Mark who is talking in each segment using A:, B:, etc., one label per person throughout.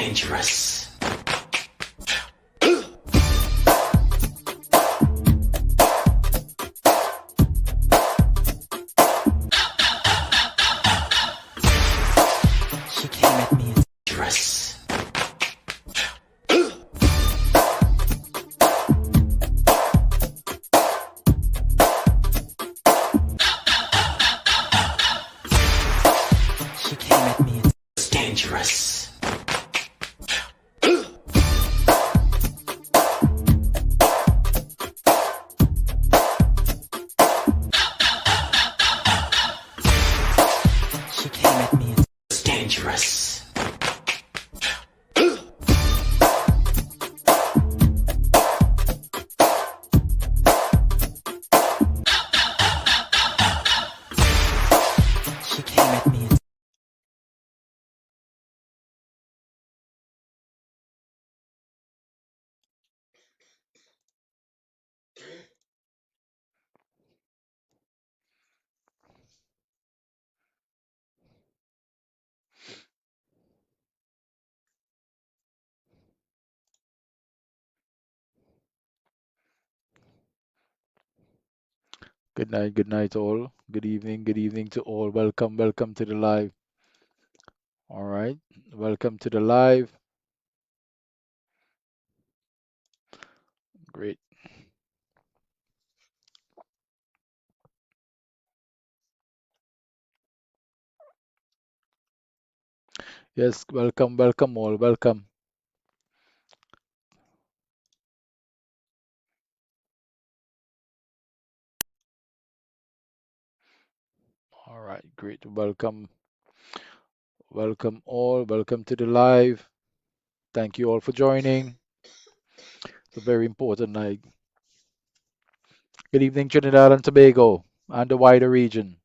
A: dangerous. She came at me as dangerous. She came at me as dangerous. She came at me as dangerous. She came at me as
B: Good night, all. Good evening to all. Welcome to the live. All right, welcome to the live. Great. Yes, welcome all. Welcome. All right, great. Welcome all. Welcome to the live. Thank you all for joining. It's a very important night. Good evening, Trinidad and Tobago and the wider region.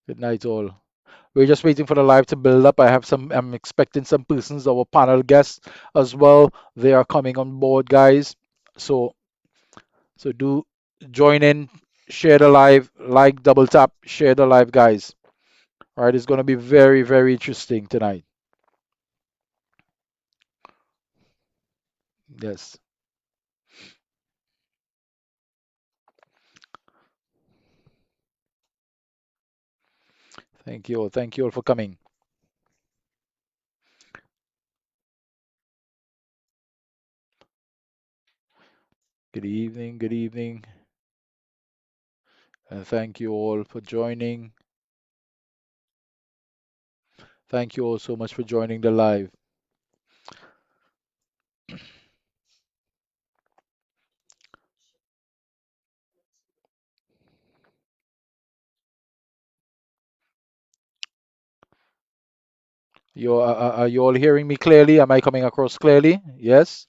B: Good night, all. We're just waiting for the live to build up. I'm expecting some persons, our panel guests as well. They are coming on board, guys. So do join in, share the live, like, double tap, share the live, guys. All right, it's going to be very, very interesting tonight. Yes. Thank you all. Thank you all for coming. Good evening, and thank you all for joining. Thank you all so much for joining the live. Are you all hearing me clearly? Am I coming across clearly? Yes?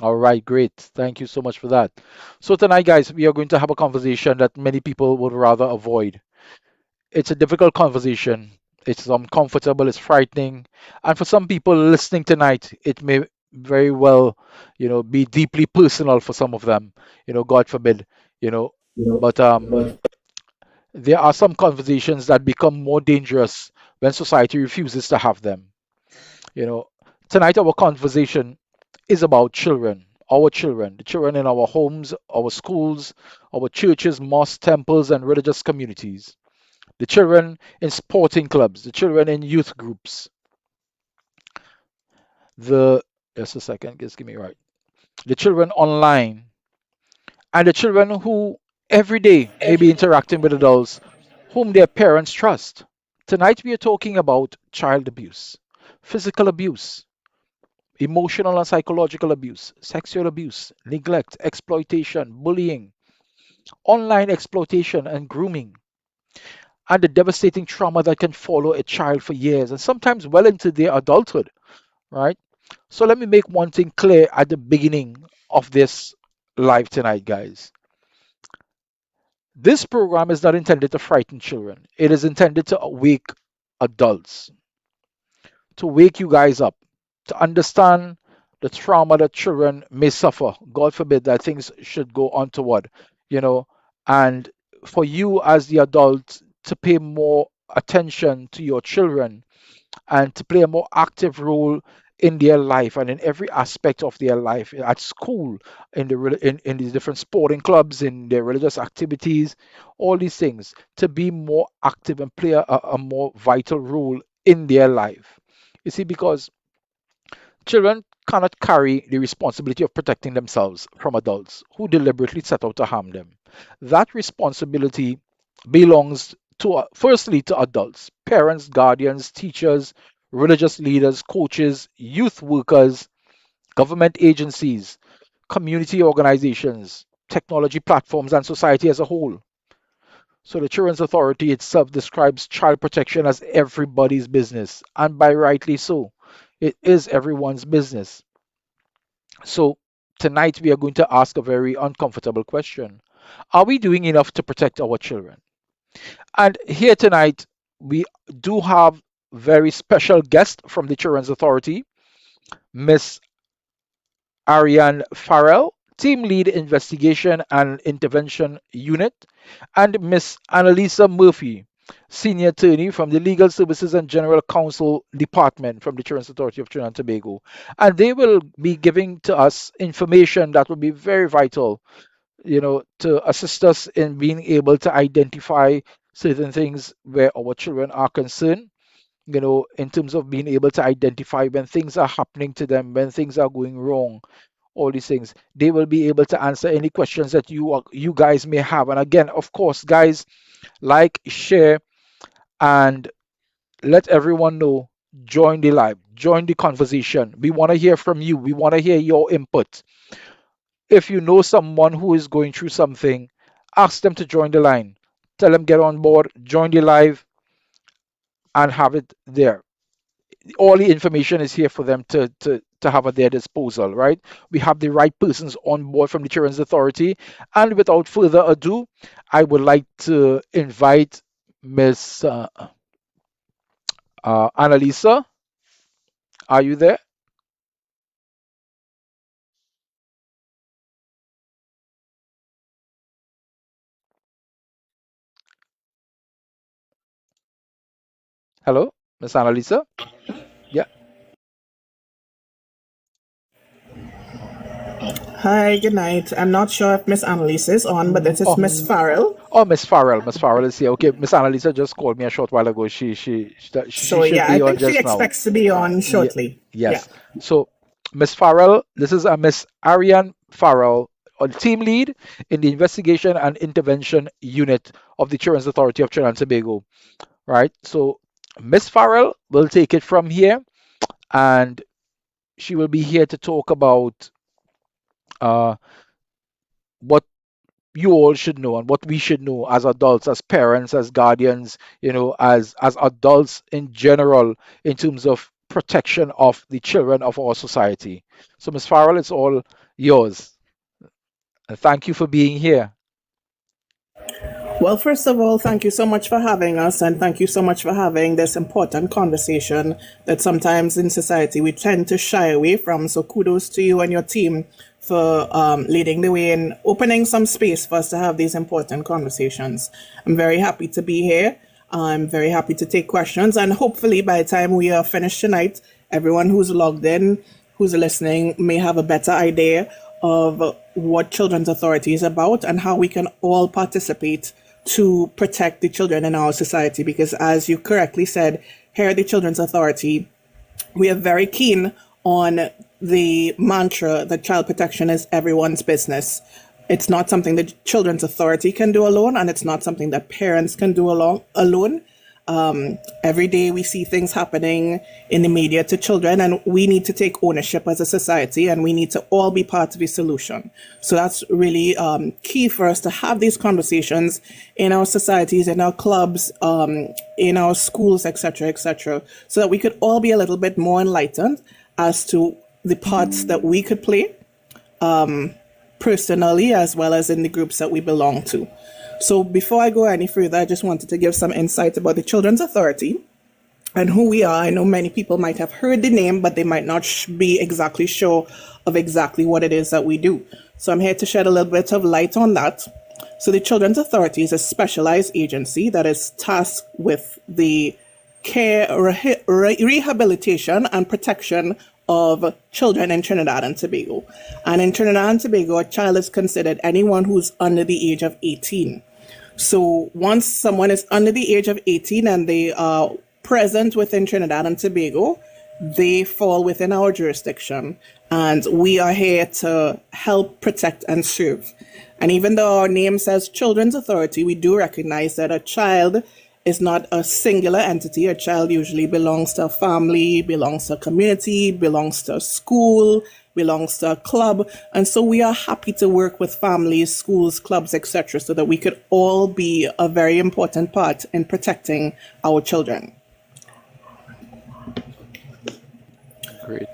B: All right, great. Thank you so much for that. So tonight, guys, we are going to have a conversation that many people would rather avoid. It's a difficult conversation. It's uncomfortable, it's frightening. And for some people listening tonight, it may very well, be deeply personal for some of them, God forbid, you know. But there are some conversations that become more dangerous when society refuses to have them. You know, tonight our conversation is about children, our children, the children in our homes, our schools, our churches, mosques, temples, and religious communities, the children in sporting clubs, the children in youth groups, the just a second, just give me right, the children online, and the children who every day may be interacting with adults whom their parents trust. Tonight we are talking about child abuse, physical abuse, emotional and psychological abuse, sexual abuse, neglect, exploitation, bullying, online exploitation, and grooming, and the devastating trauma that can follow a child for years and sometimes well into their adulthood, right? So let me make one thing clear at the beginning of this live tonight, guys. This program is not intended to frighten children, it is intended to awake adults, to wake you guys up, to understand the trauma that children may suffer. God forbid that things should go untoward, you know, and for you as the adult to pay more attention to your children and to play a more active role in their life and in every aspect of their life at school, in these different sporting clubs, in their religious activities, all these things, to be more active and play a more vital role in their life. You see, because children cannot carry the responsibility of protecting themselves from adults who deliberately set out to harm them. That responsibility belongs to, firstly, to adults, parents, guardians, teachers, religious leaders, coaches, youth workers, government agencies, community organizations, technology platforms, and society as a whole. So the Children's Authority itself describes child protection as everybody's business, and by rightly so. It is everyone's business. So tonight we are going to ask a very uncomfortable question. Are we doing enough to protect our children? And here tonight we do have very special guest from the Children's Authority, Miss Ariane Farrell, Team Lead Investigation and Intervention Unit, and Miss Annalisa Murphy, Senior Attorney from the Legal Services and General Counsel Department from the Children's Authority of Trinidad and Tobago. And they will be giving to us information that will be very vital, to assist us in being able to identify certain things where our children are concerned, in terms of being able to identify when things are happening to them, when things are going wrong, all these things. They will be able to answer any questions that you guys may have. And again, of course, guys, like, share, and let everyone know. Join the live, join the conversation. We want to hear from you. We want to hear your input. If you know someone who is going through something, ask them to join the line. Tell them get on board, join the live, and have it there. All the information is here for them to have at their disposal, right? We have the right persons on board from the Children's Authority. And without further ado, I would like to invite Miss Annalisa. Are you there? Hello, Miss Annalisa? Yeah.
C: Hi, good night. I'm not sure if Miss Annalise is on, but this is
B: Oh,
C: Miss Farrell.
B: oh, Miss Farrell. Miss Farrell is here. Okay, Miss Annalisa just called me a short while ago. She
C: So
B: should
C: yeah, I
B: be on
C: think she
B: just now.
C: expects to be on
B: Yeah,
C: shortly. Yeah.
B: yes. So, Miss Farrell, this is a Miss Ariane Farrell, a team lead in the investigation and intervention unit of the Children's Authority of Trinidad and Tobago. Right. So, Miss Farrell will take it from here, and she will be here to talk about uh, what you all should know and what we should know as adults, as parents, as guardians, as adults in general, in terms of protection of the children of our society. So, Ms. Farrell, it's all yours. And thank you for being here.
C: Well, first of all, thank you so much for having us, and thank you so much for having this important conversation that sometimes in society we tend to shy away from. So, kudos to you and your team for leading the way and opening some space for us to have these important conversations. I'm very happy to be here. I'm very happy to take questions, and hopefully, by the time we are finished tonight, everyone who's logged in, who's listening, may have a better idea of what Children's Authority is about and how we can all participate to protect the children in our society. Because, as you correctly said, here at the Children's Authority, we are very keen on the mantra that child protection is everyone's business. It's not something that Children's Authority can do alone, and it's not something that parents can do alone. Every day we see things happening in the media to children, and we need to take ownership as a society, and we need to all be part of the solution. So that's really key for us to have these conversations in our societies, in our clubs, in our schools, etc., so that we could all be a little bit more enlightened as to the parts that we could play personally as well as in the groups that we belong to. So before I go any further, I just wanted to give some insight about the Children's Authority and who we are. I know many people might have heard the name, but they might not be exactly sure of exactly what it is that we do. So I'm here to shed a little bit of light on that. So the Children's Authority is a specialized agency that is tasked with the care, rehabilitation, and protection of children in Trinidad and Tobago. And in Trinidad and Tobago, a child is considered anyone who's under the age of 18. So once someone is under the age of 18 and they are present within Trinidad and Tobago, they fall within our jurisdiction. And we are here to help, protect, and serve. And even though our name says Children's Authority, we do recognize that a child is not a singular entity. A child usually belongs to a family, belongs to a community, belongs to a school, belongs to a club. And so we are happy to work with families, schools, clubs, etc., so that we could all be a very important part in protecting our children.
B: Great.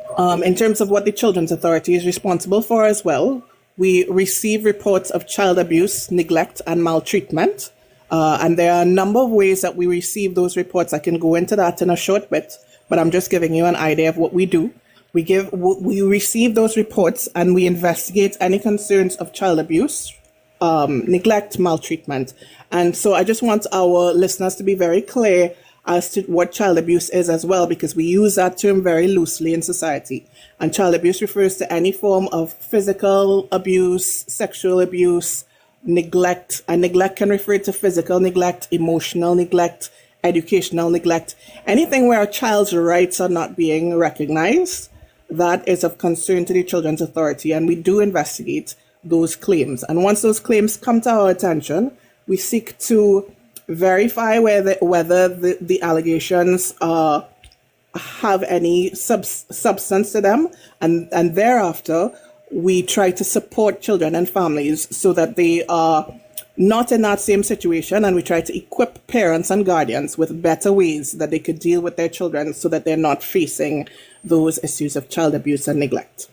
C: In terms of what the Children's Authority is responsible for as well, we receive reports of child abuse, neglect, and maltreatment. And there are a number of ways that we receive those reports. I can go into that in a short bit, but I'm just giving you an idea of what we do. We receive those reports and we investigate any concerns of child abuse, neglect, maltreatment. And so I just want our listeners to be very clear as to what child abuse is as well, because we use that term very loosely in society. And child abuse refers to any form of physical abuse, sexual abuse, neglect, and neglect can refer to physical neglect, emotional neglect, educational neglect, anything where a child's rights are not being recognized. That is of concern to the Children's Authority, and we do investigate those claims. And once those claims come to our attention, we seek to verify whether the allegations have any substance to them, and thereafter we try to support children and families so that they are not in that same situation, and we try to equip parents and guardians with better ways that they could deal with their children so that they're not facing those issues of child abuse and neglect.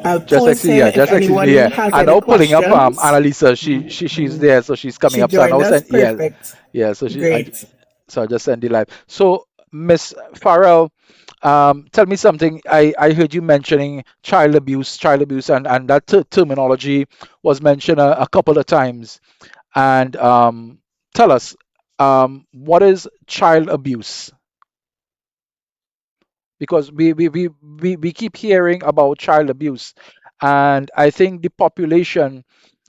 C: I'll
B: Just
C: pause
B: excuse,
C: here
B: yeah,
C: if
B: just excuse
C: anyone
B: me, yeah.
C: has
B: I'm
C: any
B: now pulling up
C: questions.
B: Annalisa. She's there, so she's coming
C: She
B: up. So I
C: joined
B: now
C: us.
B: send, yeah,
C: Perfect.
B: yeah.
C: Great.
B: So I just send the live. So Miss Farrell, tell me something. I heard you mentioning child abuse, and that terminology was mentioned a couple of times. And tell us, what is child abuse? Because we keep hearing about child abuse, and I think the population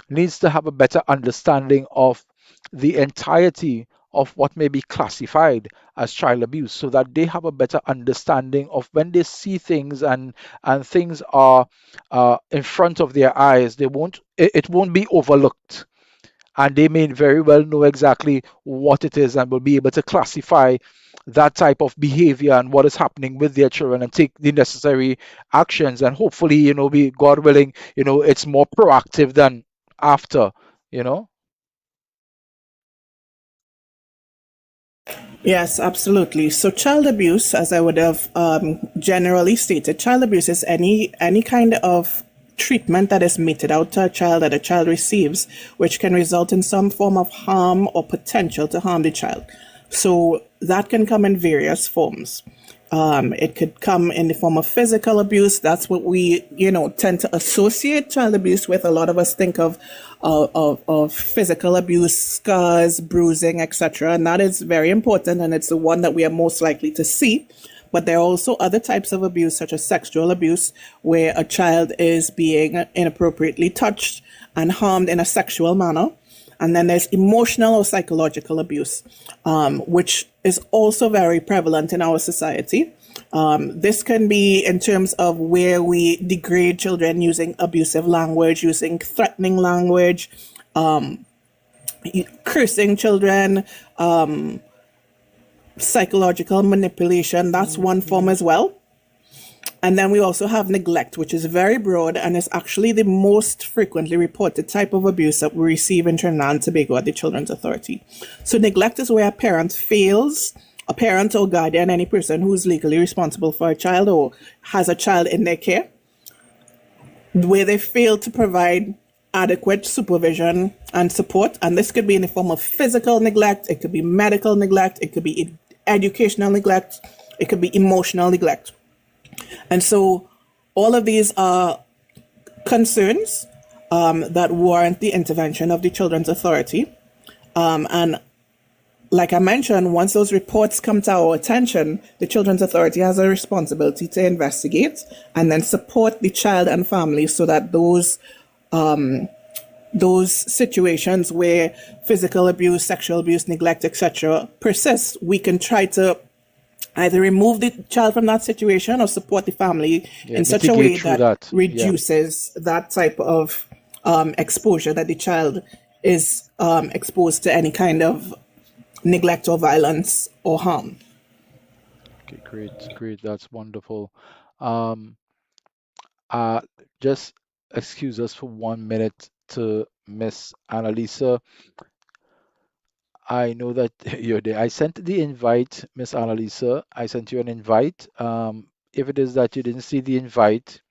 B: needs to have a better understanding of the entirety of what may be classified as child abuse, so that they have a better understanding of when they see things, and things are in front of their eyes, it won't be overlooked, and they may very well know exactly what it is and will be able to classify that type of behavior and what is happening with their children and take the necessary actions, and hopefully, be God willing, it's more proactive than after, you know.
C: Yes, absolutely. So child abuse, as I would have generally stated, child abuse is any kind of treatment that is meted out to a child that a child receives, which can result in some form of harm or potential to harm the child. So that can come in various forms. It could come in the form of physical abuse. That's what we, tend to associate child abuse with. A lot of us think of physical abuse, scars, bruising, etc. And that is very important, and it's the one that we are most likely to see. But there are also other types of abuse, such as sexual abuse, where a child is being inappropriately touched and harmed in a sexual manner. And then there's emotional or psychological abuse, which is also very prevalent in our society. This can be in terms of where we degrade children using abusive language, using threatening language, cursing children, psychological manipulation. That's one form as well. And then we also have neglect, which is very broad and is actually the most frequently reported type of abuse that we receive in Trinidad and Tobago at the Children's Authority. So neglect is where a parent fails, a parent or guardian, any person who is legally responsible for a child or has a child in their care, where they fail to provide adequate supervision and support. And this could be in the form of physical neglect, it could be medical neglect, it could be educational neglect, It could be emotional neglect. And so all of these are concerns that warrant the intervention of the Children's Authority. And like I mentioned, once those reports come to our attention, the Children's Authority has a responsibility to investigate and then support the child and family so that those situations where physical abuse, sexual abuse, neglect, etc., persist, we can try to either remove the child from that situation or support the family
B: Yeah,
C: in such a way
B: mitigate through
C: that
B: that. Yeah.
C: reduces that type of exposure that the child is exposed to any kind of neglect or violence or harm.
B: Okay, great. That's wonderful. Um, just excuse us for 1 minute to Miss Annalisa. I know that you're there. I sent the invite, Miss Annalisa. I sent you an invite. If it is that you didn't see the invite,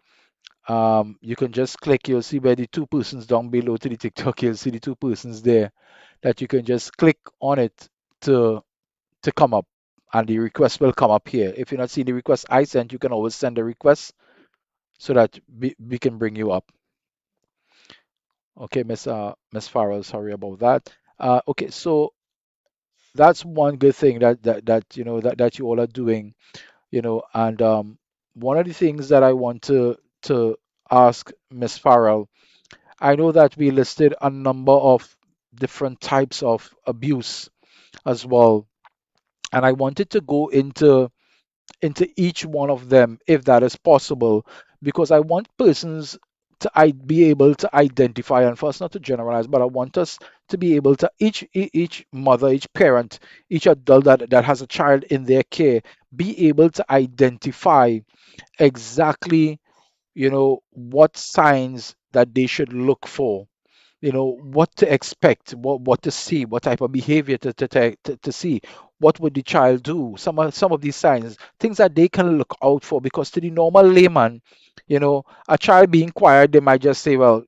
B: you can just click. You'll see where the two persons down below to the TikTok. You'll see the two persons there that you can just click on it to to come up, and the request will come up here. If you're not seeing the request I sent, you can always send a request so that we can bring you up. Okay, Miss Farrell, sorry about that. Okay, so that's one good thing that that you all are doing, and one of the things that I want to ask Miss Farrell, I know that we listed a number of different types of abuse as well, and I wanted to go into each one of them if that is possible, because I want persons to be able to identify, and for us not to generalize, but I want us to be able to each mother, each parent, each adult that has a child in their care, be able to identify exactly, what signs that they should look for, what to expect, what to see, what type of behavior to see, what would the child do, some of these signs, things that they can look out for, because to the normal layman, a child being quiet, they might just say, well,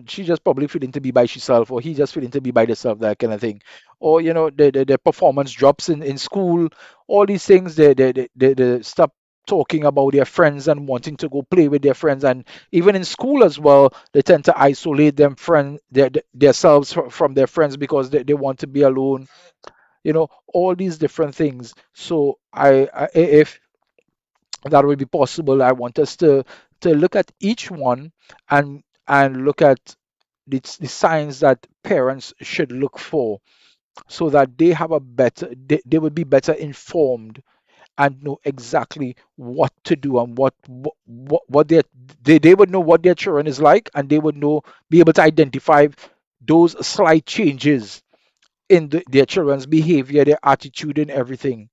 B: she just probably feeling to be by herself, or he just feeling to be by themselves, that kind of thing. Or the performance drops in school, all these things, they stop talking about their friends and wanting to go play with their friends. And even in school as well, they tend to isolate themselves from their friends because they want to be alone, all these different things. So if that would be possible, I want us to look at each one, and look at the signs that parents should look for, so that they would be better informed and know exactly what to do, and what they would know what their children is like, and they would be able to identify those slight changes in their children's behavior, their attitude, and everything.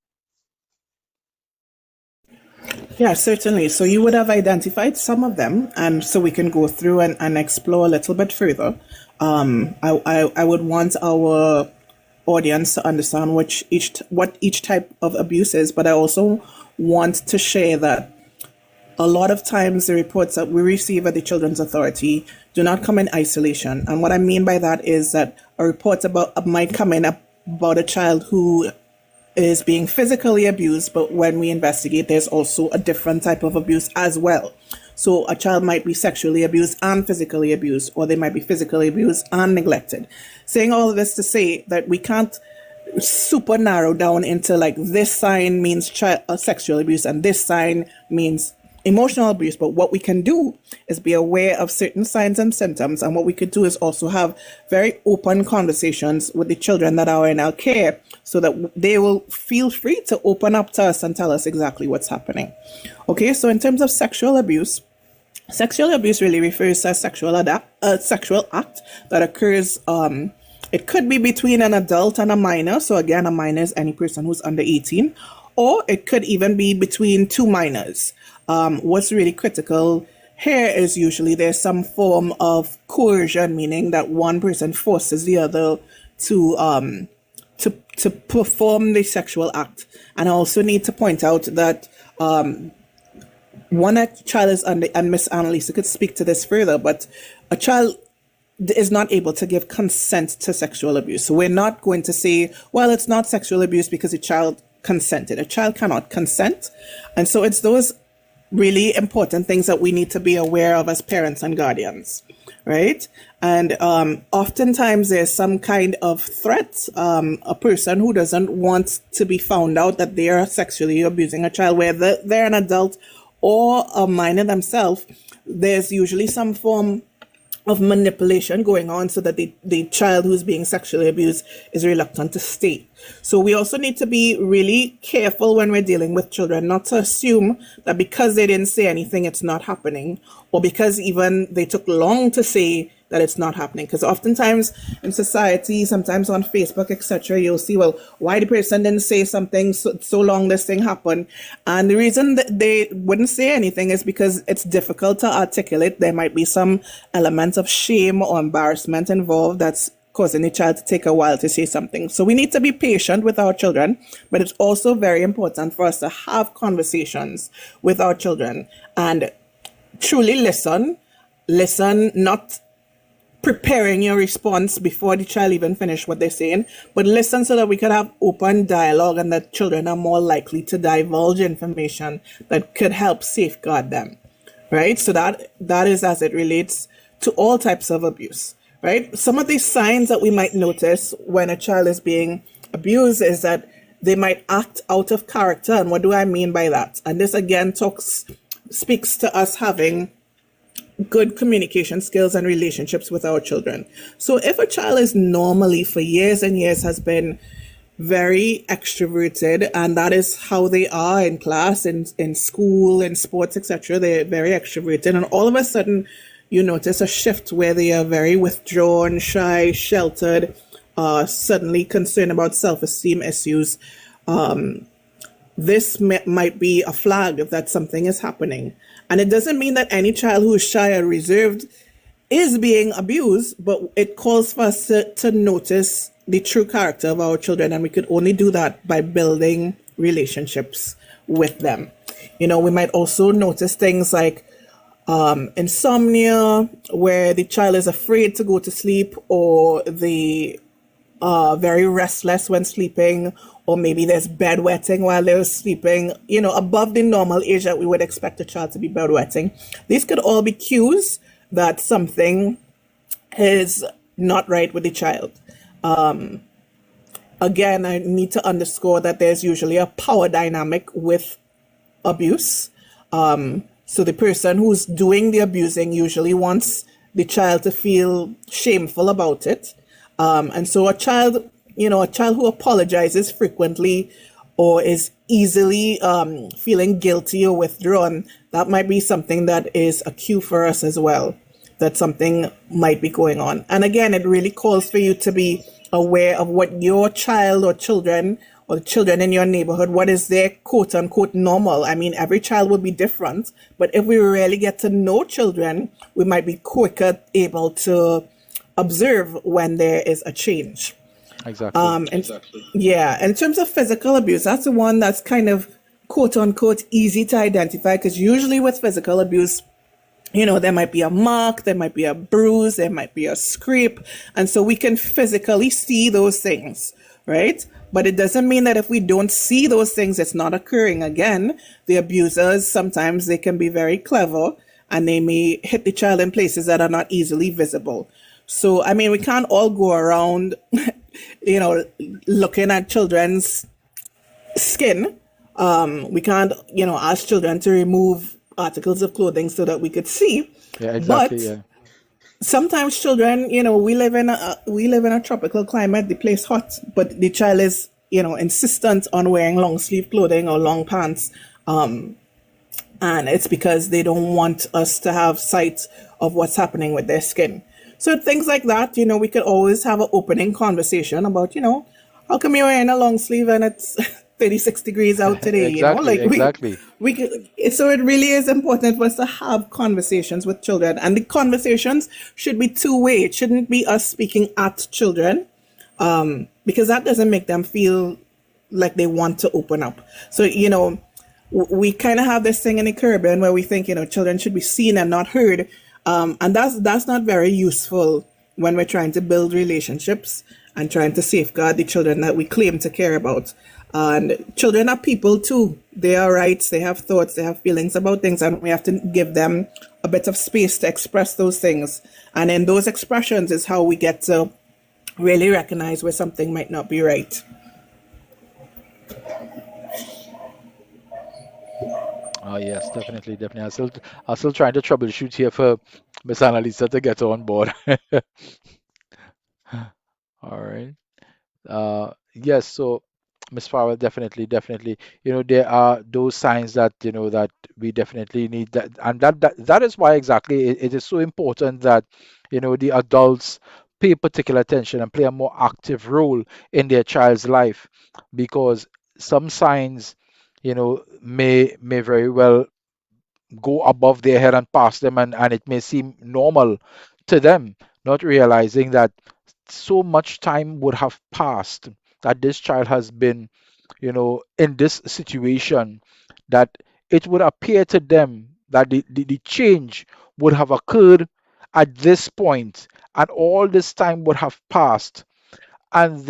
C: Yeah, certainly. So you would have identified some of them, and so we can go through and explore a little bit further. I would want our audience to understand what each type of abuse is, but I also want to share that a lot of times the reports that we receive at the Children's Authority do not come in isolation. And what I mean by that is that a report might come in about a child who is being physically abused, but when we investigate, there's also a different type of abuse as well. So a child might be sexually abused and physically abused, or they might be physically abused and neglected. Saying all of this to say that we can't super narrow down into like this sign means sexual abuse and this sign means emotional abuse. But what we can do is be aware of certain signs and symptoms, and what we could do is also have very open conversations with the children that are in our care, so that they will feel free to open up to us and tell us exactly what's happening. Okay, so in terms of sexual abuse really refers to a sexual act that occurs. It could be between an adult and a minor. So again, a minor is any person who's under 18, or it could even be between two minors. What's really critical here is usually there's some form of coercion, meaning that one person forces the other to perform the sexual act. And I also need to point out that one child is under, and Miss Annalisa could speak to this further, but a child is not able to give consent to sexual abuse. So we're not going to say, well, it's not sexual abuse because the child consented. A child cannot consent. And so it's those really important things that we need to be aware of as parents and guardians, right? And oftentimes there's some kind of threat, a person who doesn't want to be found out that they are sexually abusing a child, whether they're an adult or a minor themselves. There's usually some form of manipulation going on so that the child who's being sexually abused is reluctant to stay. So we also need to be really careful when we're dealing with children, not to assume that because they didn't say anything, it's not happening, or because even they took long to say that it's not happening. Because oftentimes in society, sometimes on Facebook, etc., you'll see, well, why the person didn't say something so long this thing happened. And the reason that they wouldn't say anything is because it's difficult to articulate. There might be some element of shame or embarrassment involved that's causing the child to take a while to say something. So we need to be patient with our children, but it's also very important for us to have conversations with our children and truly listen, not preparing your response before the child even finish what they're saying, but listen so that we could have open dialogue and that children are more likely to divulge information that could help safeguard them, right? So that is as it relates to all types of abuse, right? Some of these signs that we might notice when a child is being abused is that they might act out of character. And what do I mean by that? And this again speaks to us having good communication skills and relationships with our children. So if a child is normally for years and years has been very extroverted, and that is how they are in class, in school, in sports, etc., they're very extroverted, and all of a sudden you notice a shift where they are very withdrawn, shy, sheltered, suddenly concerned about self-esteem issues, this might be a flag that something is happening. And it doesn't mean that any child who is shy or reserved is being abused, but it calls for us to notice the true character of our children. And we could only do that by building relationships with them. You know, we might also notice things like insomnia, where the child is afraid to go to sleep, or they are very restless when sleeping, or maybe there's bedwetting while they're sleeping, you know, above the normal age that we would expect a child to be bedwetting. These could all be cues that something is not right with the child. Again, I need to underscore that there's usually a power dynamic with abuse. So the person who's doing the abusing usually wants the child to feel shameful about it. And so a child who apologizes frequently or is easily feeling guilty or withdrawn, that might be something that is a cue for us as well, that something might be going on. And again, it really calls for you to be aware of what your child or children or the children in your neighborhood, what is their quote unquote normal. I mean, every child will be different, but if we really get to know children, we might be quicker able to observe when there is a change.
B: Exactly.
C: Yeah, in terms of physical abuse, that's the one that's kind of quote unquote easy to identify, because usually with physical abuse, you know, there might be a mark, there might be a bruise, there might be a scrape, and so we can physically see those things, right? But it doesn't mean that if we don't see those things, it's not occurring. Again, the abusers, sometimes they can be very clever and they may hit the child in places that are not easily visible. So, I mean, we can't all go around, you know, looking at children's skin. We can't, you know, ask children to remove articles of clothing so that we could see.
B: Yeah, exactly.
C: But
B: Yeah.
C: sometimes children, you know, we live in a tropical climate. The place hot, but the child is, you know, insistent on wearing long sleeve clothing or long pants, and it's because they don't want us to have sight of what's happening with their skin. So things like that, you know, we could always have an opening conversation about, you know, how come you're wearing a long sleeve and it's 36 degrees out today?
B: Exactly.
C: We could, so it really is important for us to have conversations with children, and the conversations should be two-way. It shouldn't be us speaking at children, because that doesn't make them feel like they want to open up. So, you know, we kind of have this thing in the Caribbean where we think, you know, children should be seen and not heard. And that's not very useful when we're trying to build relationships and trying to safeguard the children that we claim to care about. And children are people too. They are rights, they have thoughts, they have feelings about things, and we have to give them a bit of space to express those things. And in those expressions is how we get to really recognize where something might not be right.
B: Oh yes, definitely, definitely. I'm still trying to troubleshoot here for Miss Annalisa to get on board. All right. Yes, so Miss Farrell, definitely, definitely. There are those signs that, that we definitely need that, and that is why exactly it is so important that, the adults pay particular attention and play a more active role in their child's life, because some signs, may very well go above their head and past them, and it may seem normal to them, not realizing that so much time would have passed, that this child has been, in this situation, that it would appear to them that the change would have occurred at this point, and all this time would have passed, and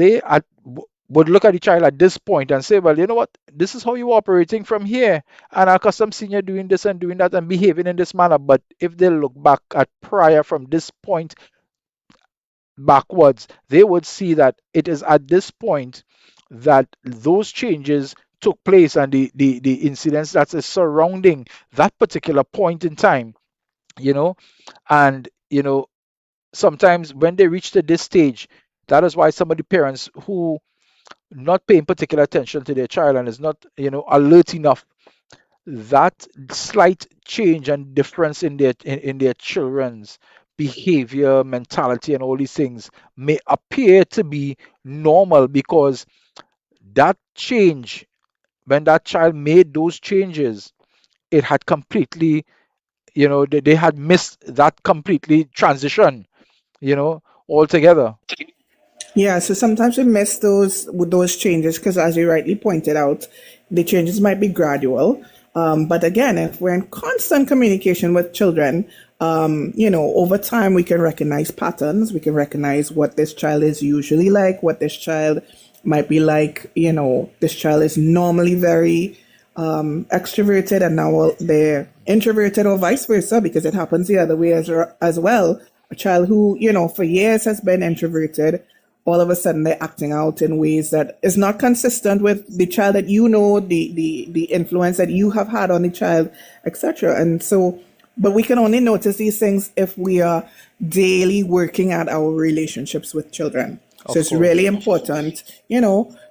B: would look at the child at this point and say, well, you know what, this is how you're operating from here, and our custom senior doing this and doing that and behaving in this manner. But if they look back at prior from this point backwards, they would see that it is at this point that those changes took place, and the incidents that is surrounding that particular point in time, you know and sometimes when they reach to this stage, that is why some of the parents who not paying particular attention to their child and is not, alert enough, that slight change and difference in their children's behavior, mentality, and all these things may appear to be normal, because that change, when that child made those changes, it had completely, they had missed that completely transition, altogether.
C: Yeah, so sometimes we miss those changes because, as you rightly pointed out, the changes might be gradual. But again, if we're in constant communication with children, over time we can recognize patterns. We can recognize what this child is usually like, what this child might be like. This child is normally very extroverted, and now they're introverted, or vice versa, because it happens the other way as well. A child who, for years has been introverted, all of a sudden they're acting out in ways that is not consistent with the child that the influence that you have had on the child, etc. And so, but we can only notice these things if we are daily working at our relationships with children. So
B: Of
C: it's really
B: course.
C: important,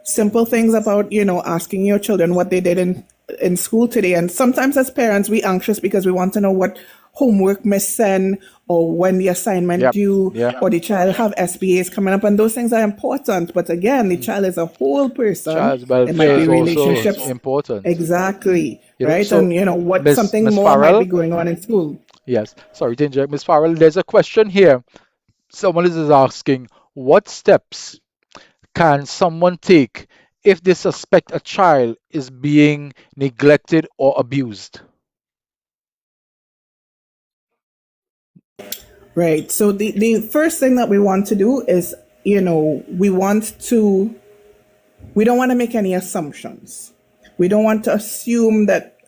C: simple things about, asking your children what they did in school today. And sometimes as parents, we anxious because we want to know what homework may send, or when the assignment
B: Yep.
C: due,
B: Yeah.
C: or the child have SBAs coming up. And those things are important. But again, the child is a whole person.
B: Child's
C: It might
B: welfare
C: be
B: is also
C: relationships.
B: important.
C: Exactly. Right.
B: So
C: And, what something
B: Miss
C: more might be
B: Farrell,
C: going on in school.
B: yes, sorry to interrupt, Miss Farrell. There's a question here. Someone is asking, what steps can someone take if they suspect a child is being neglected or abused?
C: Right. So the first thing that we want to do is, we don't want to make any assumptions. We don't want to assume that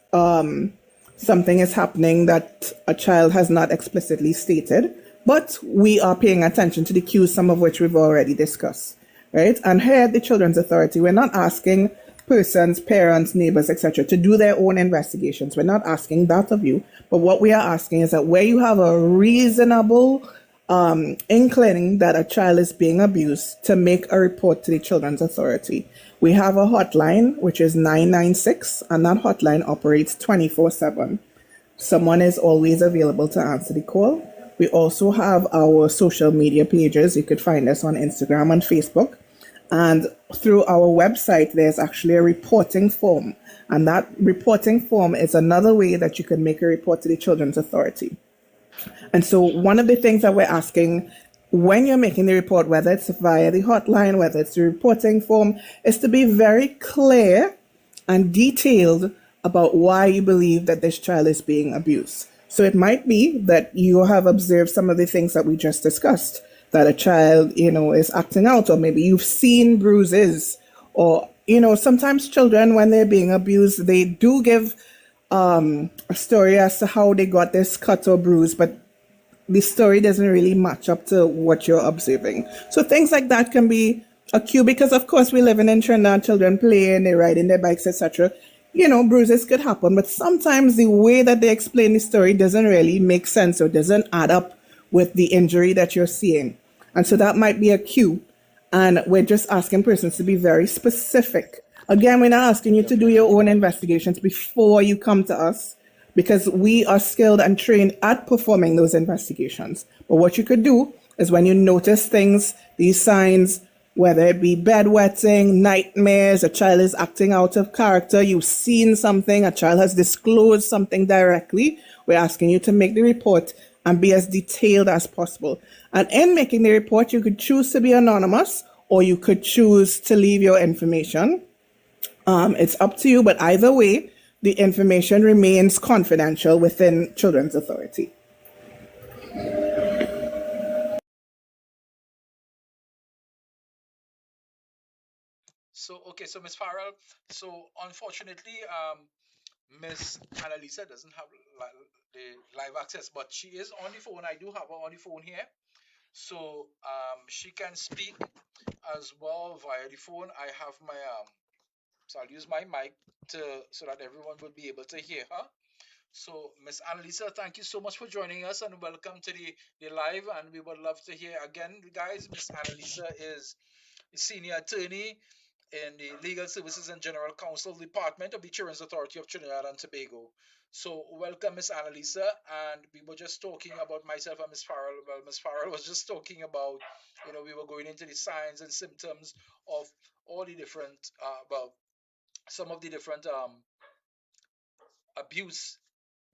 C: something is happening that a child has not explicitly stated, but we are paying attention to the cues, some of which we've already discussed, right? And here at the Children's Authority, we're not asking persons, parents, neighbors, etc., to do their own investigations. We're not asking that of you, but what we are asking is that where you have a reasonable inkling that a child is being abused, to make a report to the Children's Authority. We have a hotline, which is 996, and that hotline operates 24/7. Someone is always available to answer the call. We also have our social media pages. You could find us on Instagram and Facebook. And through our website, there's actually a reporting form. And that reporting form is another way that you can make a report to the Children's Authority. And so one of the things that we're asking when you're making the report, whether it's via the hotline, whether it's the reporting form, is to be very clear and detailed about why you believe that this child is being abused. So it might be that you have observed some of the things that we just discussed, that a child, is acting out, or maybe you've seen bruises, or, sometimes children, when they're being abused, they do give a story as to how they got this cut or bruise, but the story doesn't really match up to what you're observing. So things like that can be a cue because, of course, we live in Trinidad, children play and they ride in their bikes, etc. Bruises could happen, but sometimes the way that they explain the story doesn't really make sense or doesn't add up with the injury that you're seeing. And so that might be a cue. And we're just asking persons to be very specific. Again, we're not asking you to do your own investigations before you come to us because we are skilled and trained at performing those investigations. But what you could do is when you notice things, these signs, whether it be bedwetting, nightmares, a child is acting out of character, you've seen something, a child has disclosed something directly, we're asking you to make the report and be as detailed as possible. And in making the report, you could choose to be anonymous or you could choose to leave your information. It's up to you, but either way, the information remains confidential within Children's Authority.
B: So Miss Farrell, so unfortunately, Miss Annalisa doesn't have the live access, but she is on the phone. I do have her on the phone here. So she can speak as well via the phone. I have my so I'll use my mic to so that everyone will be able to hear her. So Miss Annalisa, thank you so much for joining us and welcome to the live. And we would love to hear again, guys. Miss Annalisa is a senior attorney in the Legal Services and General Counsel Department of the Children's Authority of Trinidad and Tobago. So, welcome, Miss Annalisa. And we were just talking about myself and Miss Farrell. Well, Miss Farrell was just talking about, we were going into the signs and symptoms of all the different, some of the different abuse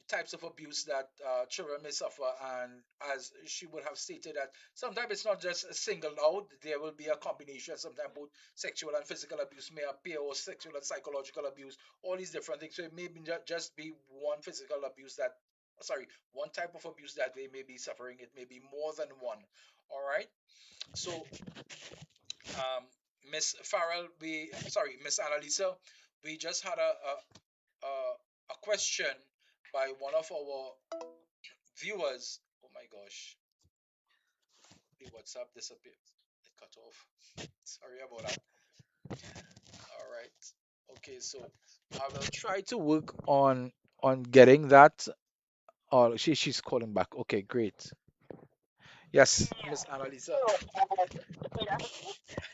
B: types of abuse that children may suffer, and as she would have stated that sometimes it's not just a single out, there will be a combination. Sometimes both sexual and physical abuse may appear, or sexual and psychological abuse, all these different things. So it may be just be one physical abuse that, sorry, one type of abuse that they may be suffering. It may be more than one. All right. So um Miss Farrell, Miss Annalisa, we just had a question by one of our viewers. Oh my gosh, the WhatsApp disappeared. It cut off. Sorry about that. All right. Okay, so I will try to work on getting that. Oh, she's calling back. Okay, great. Yes, Miss Annalisa.
D: Yeah,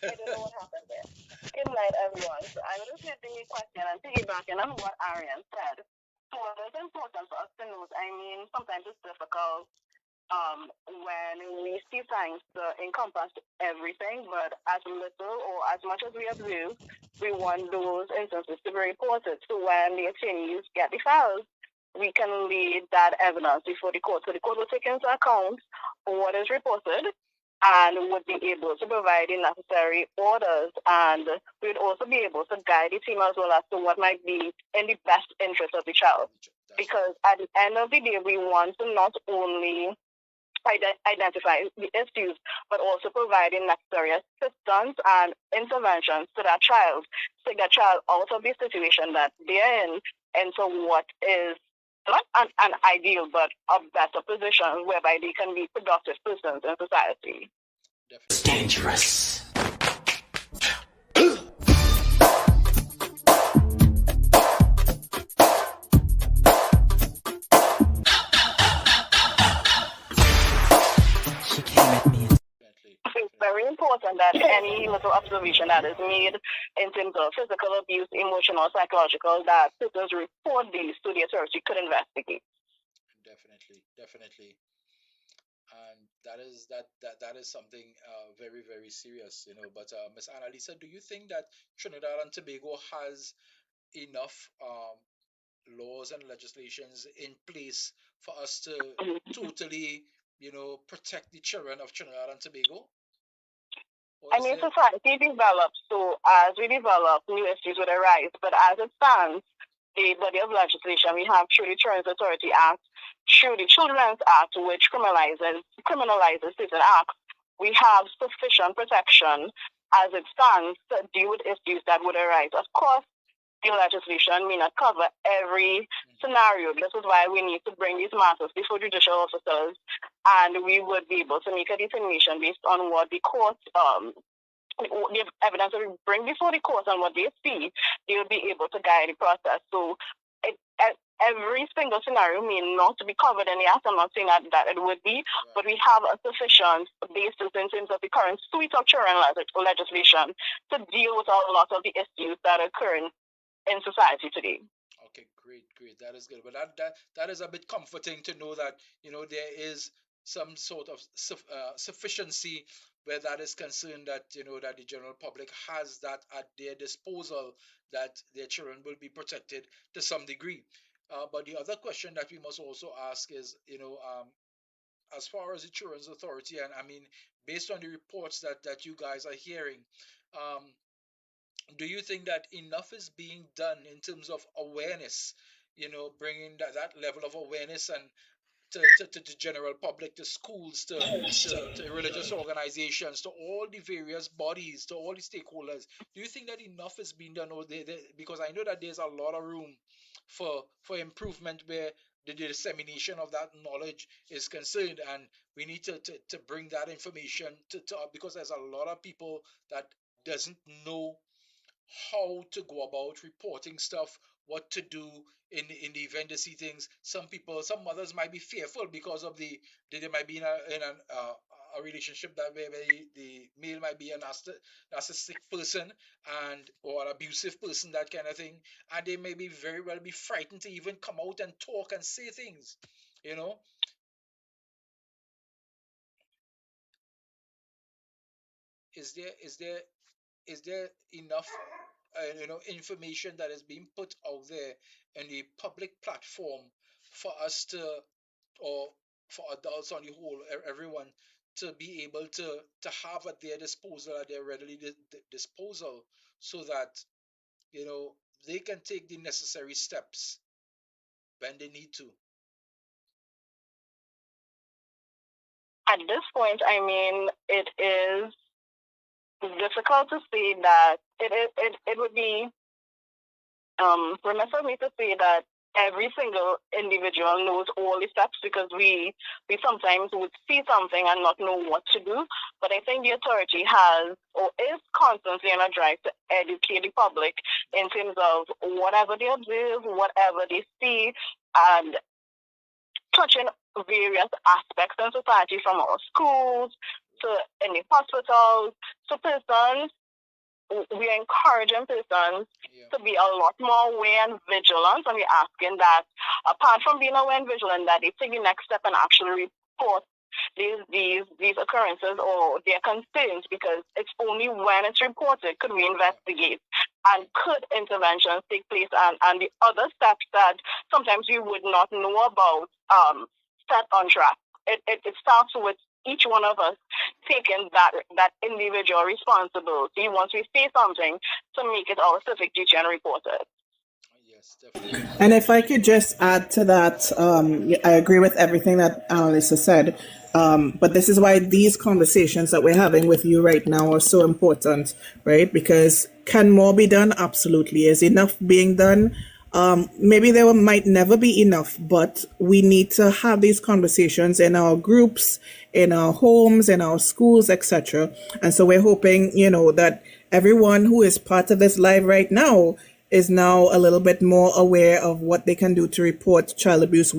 D: I don't know what happened there. Good night, everyone. So I'm just getting a question and piggybacking on what Arian said. So what is important for us to note, I mean, sometimes it's difficult when we see signs to encompass everything, but as little or as much as we observe, we want those instances to be reported. So when the attorneys get the files, we can lead that evidence before the court. So the court will take into account what is reported and would be able to provide the necessary orders, and we would also be able to guide the team as well as to what might be in the best interest of the child. Because at the end of the day, we want to not only identify the issues, but also providing necessary assistance and interventions to that child, to take that child out of the situation that they're in into what is not an ideal, but a better position whereby they can be productive persons in society.
A: It's dangerous. She came at me.
D: It's very important that any little observation that is made in terms of physical abuse, emotional, psychological, that persons report these to the authority could investigate.
B: Definitely. And that is something very very serious, But Miss Annalisa, do you think that Trinidad and Tobago has enough laws and legislations in place for us to totally, protect the children of Trinidad and Tobago?
D: I mean, society develops, so as we develop, new issues would arise. But as it stands, the body of legislation we have through the Children's Authority Act, through the Children's Act, which criminalizes certain acts, we have sufficient protection as it stands to deal with issues that would arise. Of course, the legislation may not cover every scenario. This is why we need to bring these matters before judicial officers, and we would be able to make a determination based on what the court, the evidence that we bring before the court and what they see, they will be able to guide the process. So every single scenario may not be covered in the act. I'm not saying that it would be, but we have a sufficient basis in terms of the current suite of children legislation to deal with a lot of the issues that are occurring in society today.
B: Okay, great, great. That is good. But that is a bit comforting to know that there is some sort of sufficiency where that is concerned, that that the general public has that at their disposal, that their children will be protected to some degree. But the other question that we must also ask is, as far as the Children's Authority, and I mean, based on the reports that you guys are hearing, um, do you think that enough is being done in terms of awareness, bringing that level of awareness and to the general public, to schools, to religious organizations, to all the various bodies, to all the stakeholders? Do you think that enough is being done? Or because I know that there's a lot of room for improvement where the dissemination of that knowledge is concerned, and we need to bring that information to because there's a lot of people that doesn't know how to go about reporting stuff, what to do in the event they see things. Some mothers might be fearful because of they might be in a relationship that where the male might be a narcissistic person and or an abusive person, that kind of thing, and they may be very well be frightened to even come out and talk and say things. You know, is there enough information that is being put out there in the public platform for us to, or for adults on the whole, everyone, to be able to have at their disposal, at their readily disposal, so that they can take the necessary steps when they need to?
D: At this point, I mean, it is difficult to say that it would be remiss of me to say that every single individual knows all the steps, because we sometimes would see something and not know what to do. But I think the authority has or is constantly on a drive to educate the public in terms of whatever they observe, whatever they see, and touching various aspects in society, from our schools to any hospitals to persons. We are encouraging persons to be a lot more aware and vigilant, and we're asking that, apart from being aware and vigilant, that they take the next step and actually report these occurrences or their concerns, because it's only when it's reported could we investigate and could interventions take place, and the other steps that sometimes we would not know about set on track. It starts with each one of us taking that individual responsibility once we see something to make it our civic duty and report it.
B: Yes, definitely.
C: And if I could just add to that, I agree with everything that Annalisa said. But this is why these conversations that we're having with you right now are so important, right? Because can more be done? Absolutely. Is enough being done? Maybe there might never be enough, but we need to have these conversations in our groups, in our homes, in our schools, etc. And so we're hoping, that everyone who is part of this live right now is now a little bit more aware of what they can do to report child abuse,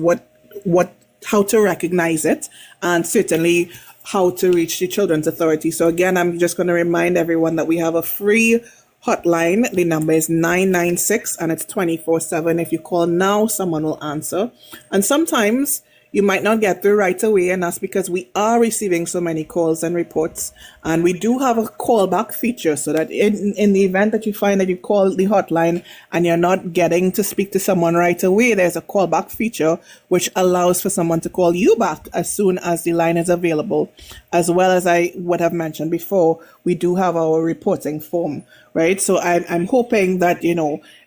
C: how to recognize it, and certainly how to reach the Children's Authority. So again, I'm just going to remind everyone that we have a free hotline. The number is 996 and it's 24/7. If you call now, someone will answer. And sometimes you might not get through right away, and that's because we are receiving so many calls and reports. And we do have a callback feature, so that in the event that you find that you call the hotline and you're not getting to speak to someone right away, there's a callback feature which allows for someone to call you back as soon as the line is available. As well as I would have mentioned before, we do have our reporting form, right? So I'm hoping that,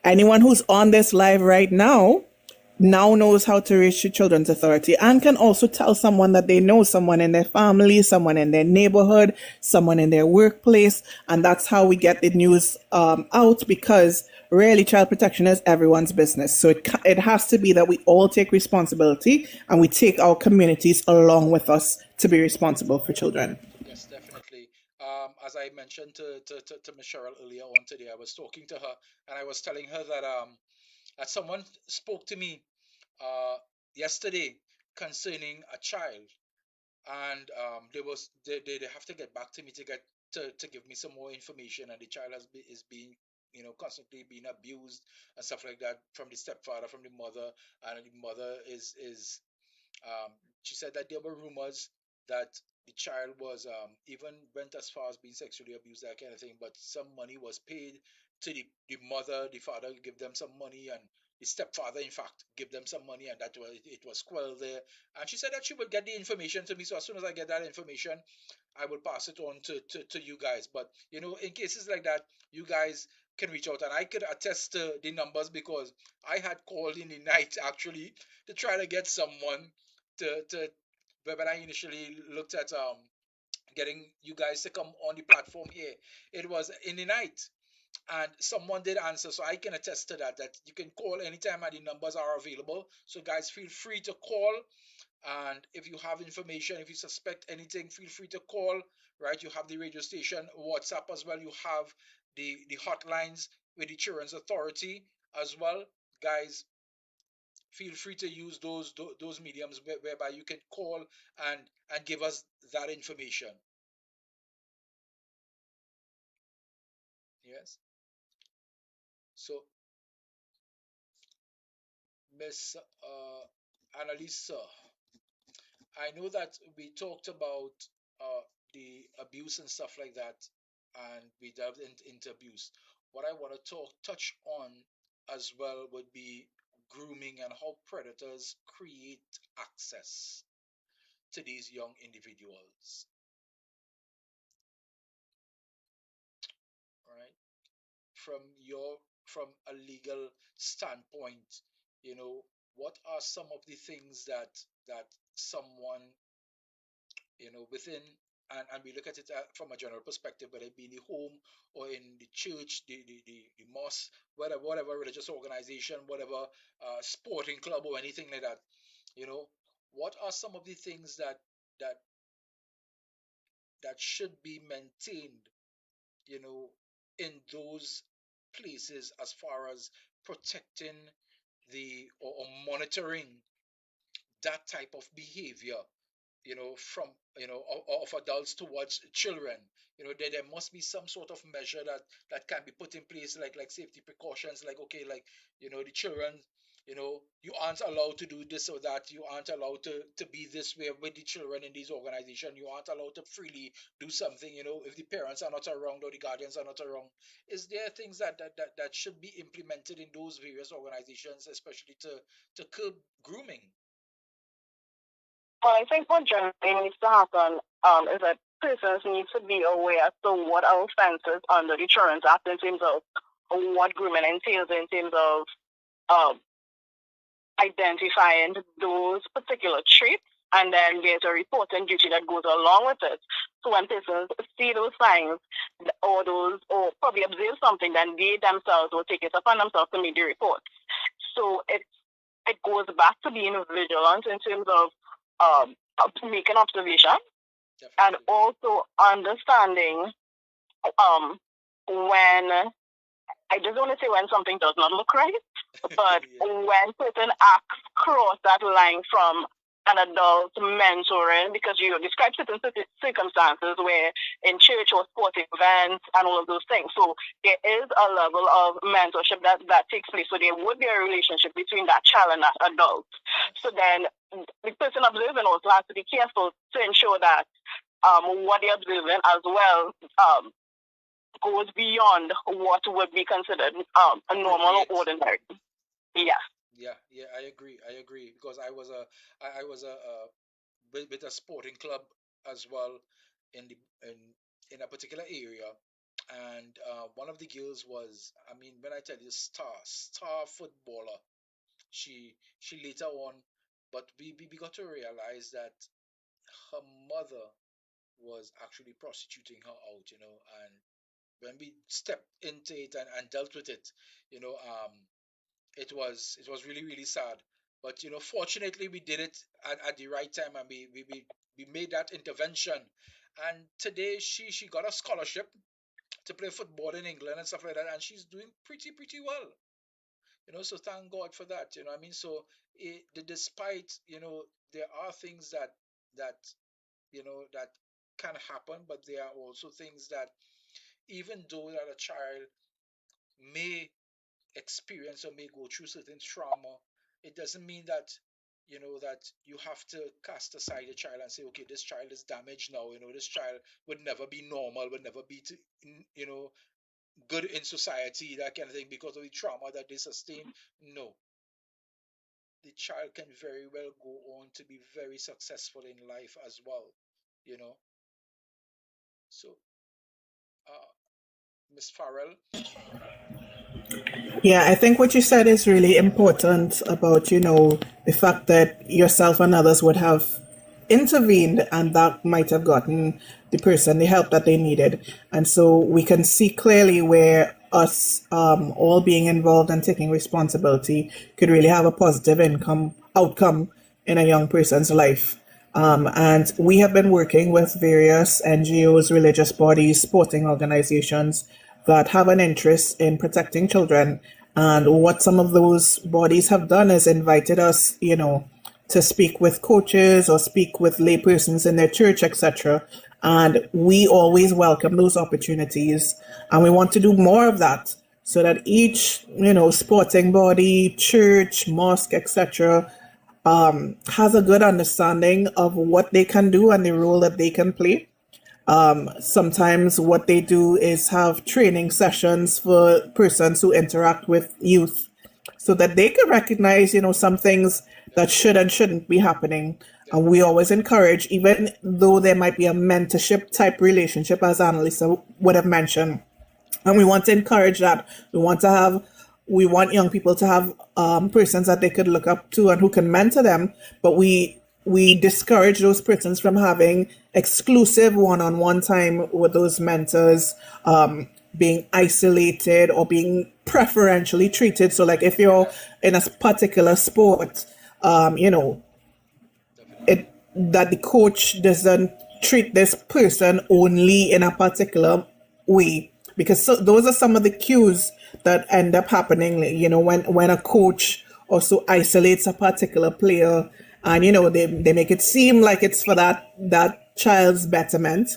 C: anyone who's on this live right now now knows how to reach the children's authority and can also tell someone that they know someone in their family, someone in their neighborhood, someone in their workplace. And that's how we get the news out, because really child protection is everyone's business. So it has to be that we all take responsibility and we take our communities along with us to be responsible for children.
B: Yes, definitely. As I mentioned to Miss Cheryl earlier on today, I was talking to her and I was telling her that someone spoke to me uh, yesterday concerning a child, and they have to get back to me to give me some more information, and the child is being, constantly being abused and stuff like that from the stepfather, from the mother, and the mother is um, she said that there were rumors that the child was, even went as far as being sexually abused, that kind of thing. But some money was paid to the mother, the father give them some money, and the stepfather, in fact, give them some money, and that was it was quelled there. And she said that she would get the information to me. So as soon as I get that information, I will pass it on to you guys. But in cases like that, you guys can reach out, and I could attest to the numbers because I had called in the night actually to try to get someone to but when I initially looked at getting you guys to come on the platform here, it was in the night, and someone did answer, so I can attest to that you can call anytime and the numbers are available. So guys, feel free to call, and if you have information, if you suspect anything, feel free to call. Right, you have the radio station WhatsApp as well, you have the hotlines with the Children's Authority as well. Guys, feel free to use those mediums whereby you can call and give us that information. Yes. So, Miss Annalisa, I know that we talked about the abuse and stuff like that, and we delved into abuse. What I want to touch on as well would be grooming and how predators create access to these young individuals, right? From your from a legal standpoint, what are some of the things that someone, within, and we look at it from a general perspective, whether it be in the home or in the church, the mosque, whatever religious organization, whatever sporting club or anything like that, you know what are some of the things that that should be maintained, you know, in those places, as far as protecting or monitoring that type of behavior, from, of adults towards children. There must be some sort of measure that can be put in place, like safety precautions, like, okay, like, the children, you aren't allowed to do this or that, you aren't allowed to be this way with the children in these organizations, you aren't allowed to freely do something, if the parents are not around or the guardians are not around. Is there things that should be implemented in those various organizations, especially to curb grooming?
D: Well, I think what generally needs to happen is that persons need to be aware as to what are offenses under the Children's Act in terms of what grooming entails, in terms of um, identifying those particular traits, and then there's a reporting duty that goes along with it. So when persons see those signs or probably observe something, then they themselves will take it upon themselves to make the report. So it goes back to being vigilant in terms of making observation and
B: Definitely.
D: also understanding when I just want to say when something does not look right, but
B: Yeah.
D: when certain acts cross that line from an adult mentoring, because you describe certain circumstances where in church or sporting events and all of those things. So there is a level of mentorship that takes place. So there would be a relationship between that child and that adult.
B: Yes.
D: So then the person observing also has to be careful to ensure that what they're observing as well goes beyond what would be considered a normal or
B: Appropriate.
D: ordinary. Yeah.
B: Yeah, yeah, I agree. I agree because I was with a sporting club as well in the in a particular area, and one of the girls was, I mean, when I tell you, star footballer,
E: she later on, but we got to realize that her mother was actually prostituting her out, and when we stepped into it and dealt with it, you know, it was really really sad. But fortunately, we did it at the right time, and we made that intervention. And today she got a scholarship to play football in England and stuff like that, and she's doing pretty well. So thank God for that. I mean, so despite there are things that that can happen, but there are also things that, even though that a child may experience or may go through certain trauma, it doesn't mean that that you have to cast aside a child and say, okay, this child is damaged now. This child would never be normal, would never be good in society, that kind of thing, because of the trauma that they sustain. No, the child can very well go on to be very successful in life as well. You know, so uh, Miss Farrell.
C: Yeah, I think what you said is really important about, the fact that yourself and others would have intervened and that might have gotten the person the help that they needed. And so we can see clearly where us all being involved and taking responsibility could really have a positive outcome in a young person's life. And we have been working with various NGOs, religious bodies, sporting organizations that have an interest in protecting children. And what some of those bodies have done is invited us, to speak with coaches or speak with laypersons in their church, etc. And we always welcome those opportunities. And we want to do more of that so that each, sporting body, church, mosque, etc., has a good understanding of what they can do and the role that they can play. Sometimes what they do is have training sessions for persons who interact with youth so that they can recognize, some things that should and shouldn't be happening. And we always encourage, even though there might be a mentorship type relationship, as Annalisa would have mentioned, and we want to encourage that. We want young people to have persons that they could look up to and who can mentor them. But we discourage those persons from having exclusive one-on-one time with those mentors, being isolated or being preferentially treated. So, like if you're
E: Yes,
C: in a particular sport, you know,
E: definitely.
C: it that the coach doesn't treat this person only in a particular way, because those are some of the cues that end up happening, when a coach also isolates a particular player, and they make it seem like it's for that child's betterment.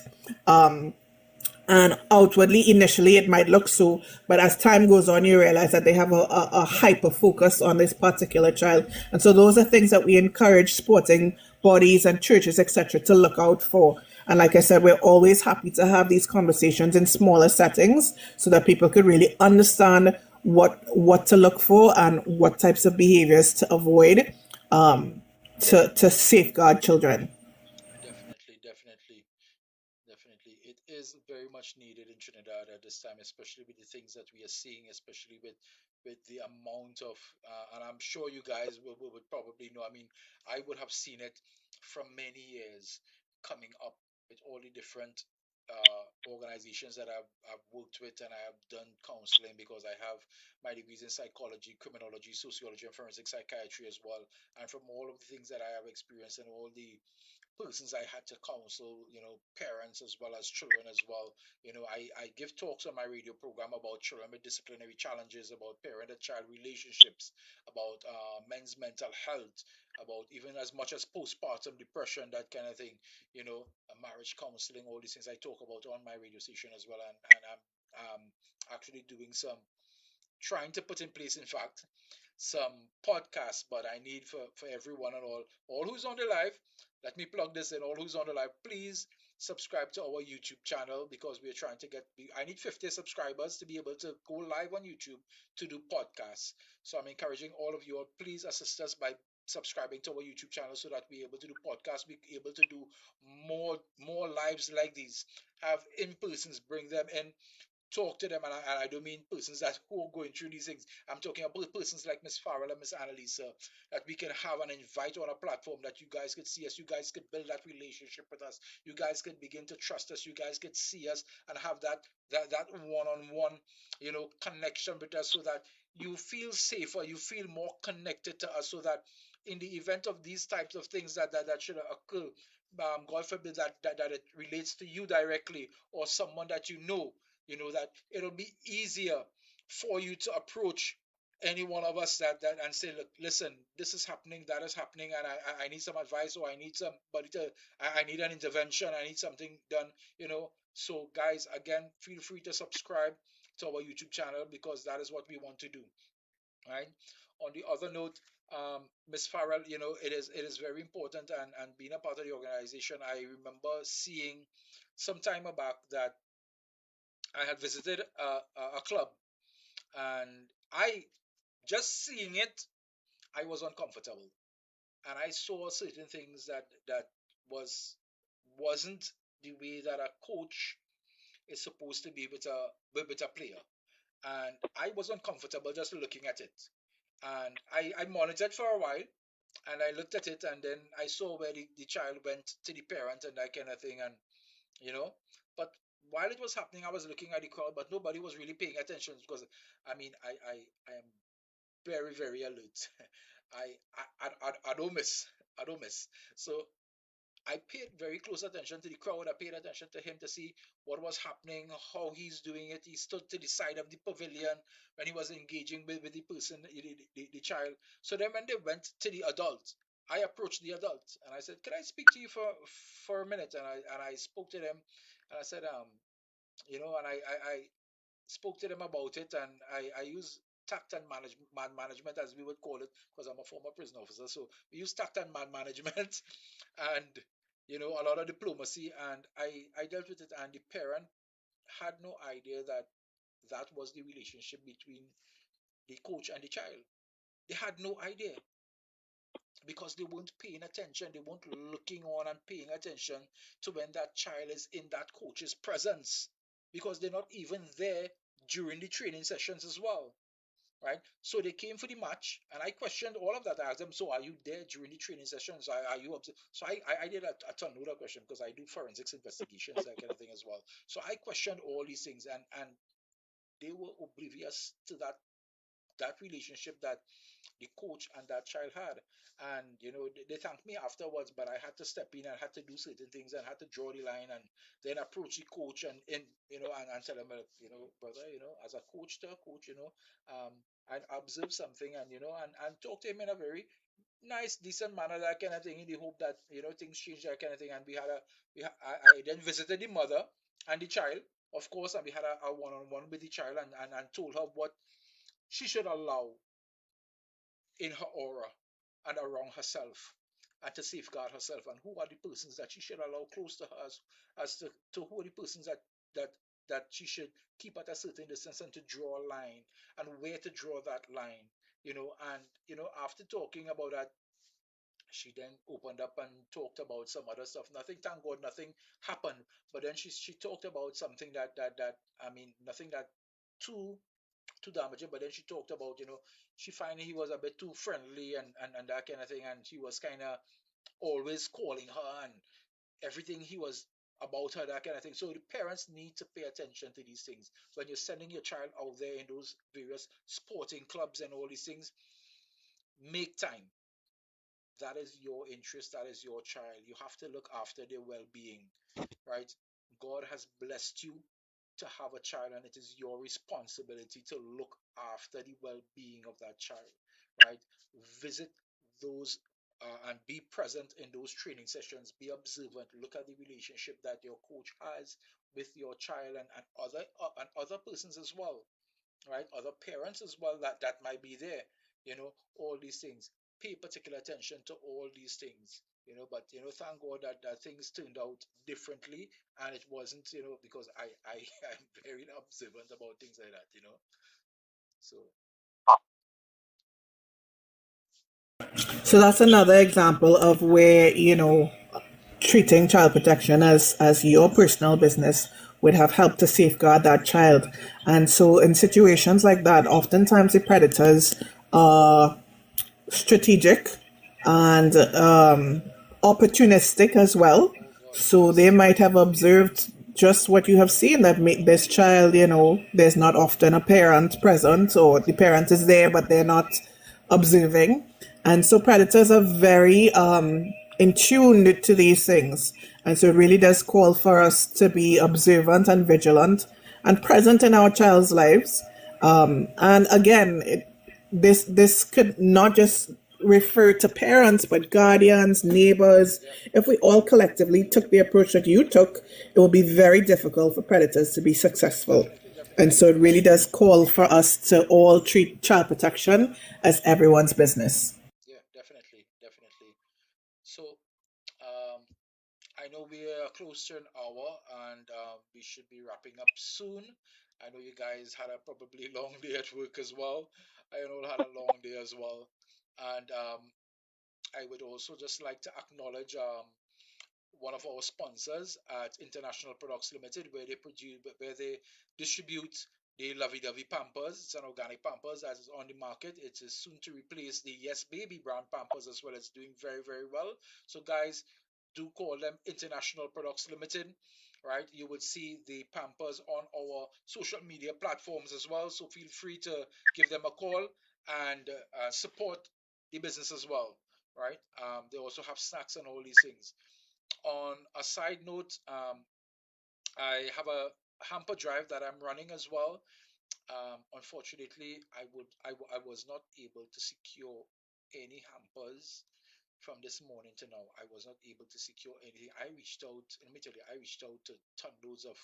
C: And outwardly, initially, it might look so, but as time goes on, you realize that they have a hyper focus on this particular child. And so, those are things that we encourage sporting bodies and churches, etc., to look out for. And like I said, we're always happy to have these conversations in smaller settings so that people could really understand what to look for and what types of behaviors to avoid, to safeguard children.
E: Definitely, definitely. Definitely. It is very much needed in Trinidad at this time, especially with the things that we are seeing, especially with the amount of, and I'm sure you guys would probably know. I mean, I would have seen it from many years coming up with all the different organizations that I've worked with, and I have done counseling because I have my degrees in psychology, criminology, sociology, and forensic psychiatry as well. And from all of the things that I have experienced and all the persons I had to counsel, parents as well as children as well. I give talks on my radio program about children with disciplinary challenges, about parent and child relationships, about men's mental health, about even as much as postpartum depression, that kind of thing, marriage counseling, all these things I talk about on my radio station as well. And I'm actually doing some trying to put in place, in fact, some podcasts, but I need for everyone and all who's on the live, let me plug this in. All who's on the live, please subscribe to our YouTube channel, because we're trying to get, I need 50 subscribers to be able to go live on YouTube to do podcasts. So I'm encouraging all of you all, please assist us by subscribing to our YouTube channel so that we're able to do podcasts, we're able to do more lives like these, have in persons, bring them in, talk to them, and I don't mean persons that who are going through these things. I'm talking about persons like Miss Farrell and Miss Annalisa, that we can have and invite on a platform that you guys could see us, you guys could build that relationship with us, you guys could begin to trust us, you guys could see us and have that one-on-one, connection with us, so that you feel safer, you feel more connected to us, so that in the event of these types of things that should occur, God forbid that it relates to you directly or someone that that it'll be easier for you to approach any one of us that and say, look, listen, this is happening, that is happening, and I need some advice, or I need somebody to, I need an intervention, I need something done. So guys, again, feel free to subscribe to our YouTube channel, because that is what we want to do, right? On the other note, Miss Farrell, it is very important, and being a part of the organization, I remember seeing some time back that I had visited a club, and I just seeing it, I was uncomfortable, and I saw certain things that was wasn't the way that a coach is supposed to be with a player, and I was uncomfortable just looking at it, and I monitored for a while, and I looked at it, and then I saw where the child went to the parent and that kind of thing, and you know but while it was happening, I was looking at the crowd, but nobody was really paying attention, because I mean, I am very, very alert. I don't miss. I don't miss. So I paid very close attention to the crowd. I paid attention to him to see what was happening, how he's doing it. He stood to the side of the pavilion when he was engaging with the person, the child. So then when they went to the adult, I approached the adult and I said, "Can I speak to you for a minute?" And I spoke to them, and I said, and I spoke to them about it, and I use tact and management, as we would call it, because I'm a former prison officer. So we use tact and management, and a lot of diplomacy, and I dealt with it, and the parent had no idea that was the relationship between the coach and the child. They had no idea, because they weren't paying attention. They weren't looking on and paying attention to when that child is in that coach's presence, because they're not even there during the training sessions as well, right? So they came for the match, and I questioned all of that. I asked them, "So are you there during the training sessions? Are you up to?" So I did a ton of question, because I do forensics investigations, that kind of thing as well. So I questioned all these things, and they were oblivious to that relationship that the coach and that child had. And they thanked me afterwards, but I had to step in and had to do certain things, and had to draw the line, and then approach the coach, and tell him, brother, as a coach to a coach, and observe something, and talk to him in a very nice, decent manner, that kind of thing, in the hope that things change, that kind of thing. And I then visited the mother and the child, of course, and we had a one-on-one with the child, and told her what she should allow in her aura and around herself, and to safeguard herself, and who are the persons that she should allow close to her, as to who are the persons that that she should keep at a certain distance, and to draw a line, and where to draw that line. And after talking about that, she then opened up and talked about some other stuff. Nothing, thank God, nothing happened. But then she talked about something that I mean, nothing that too damaging. But then she talked about, she finally, he was a bit too friendly, and that kind of thing, and he was kind of always calling her, and everything he was about her, that kind of thing. So the parents need to pay attention to these things when you're sending your child out there in those various sporting clubs and all these things. Make time. That is your interest, that is your child. You have to look after their well-being, right? God has blessed you to have a child, and it is your responsibility to look after the well-being of that child, right? Visit those, and be present in those training sessions. Be observant. Look at the relationship that your coach has with your child, and other persons as well, right? Other parents as well that might be there. All these things. Pay particular attention to all these things. But thank God that things turned out differently, and it wasn't, because I I'm very observant about things like that. So
C: So that's another example of where, treating child protection as your personal business would have helped to safeguard that child. And so in situations like that, oftentimes the predators are strategic and opportunistic as well.
E: Oh God,
C: So they
E: yes.
C: might have observed just what you have seen, that this child, there's not often a parent present, or the parent is there but they're not observing. And so predators are very in tune to these things. And so it really does call for us to be observant and vigilant and present in our child's lives. And again, this could not just refer to parents, but guardians, neighbors.
E: Yeah,
C: If we all collectively took the approach that you took, it would be very difficult for predators to be successful.
E: definitely,
C: And
E: definitely.
C: so it really does call for us to all treat child protection as everyone's business.
E: Yeah, definitely, definitely. So, um, I know we are close to an hour and we should be wrapping up soon. I know you guys had a probably long day at work as well. I know I had a long day as well. And I would also just like to acknowledge one of our sponsors at International Products Limited, where they distribute the Lovey Dovey Pampers. It's an organic Pampers that is on the market. It is soon to replace the Yes Baby brand Pampers as well. It's doing very, very well. So, guys, do call them International Products Limited, right? You would see the Pampers on our social media platforms as well. So feel free to give them a call and support the business as well, right? They also have snacks and all these things. On a side note, I have a hamper drive that I'm running as well. Unfortunately, I was not able to secure any hampers from this morning to now. I was not able to secure anything. I reached out, let me tell you, I reached out to ton loads of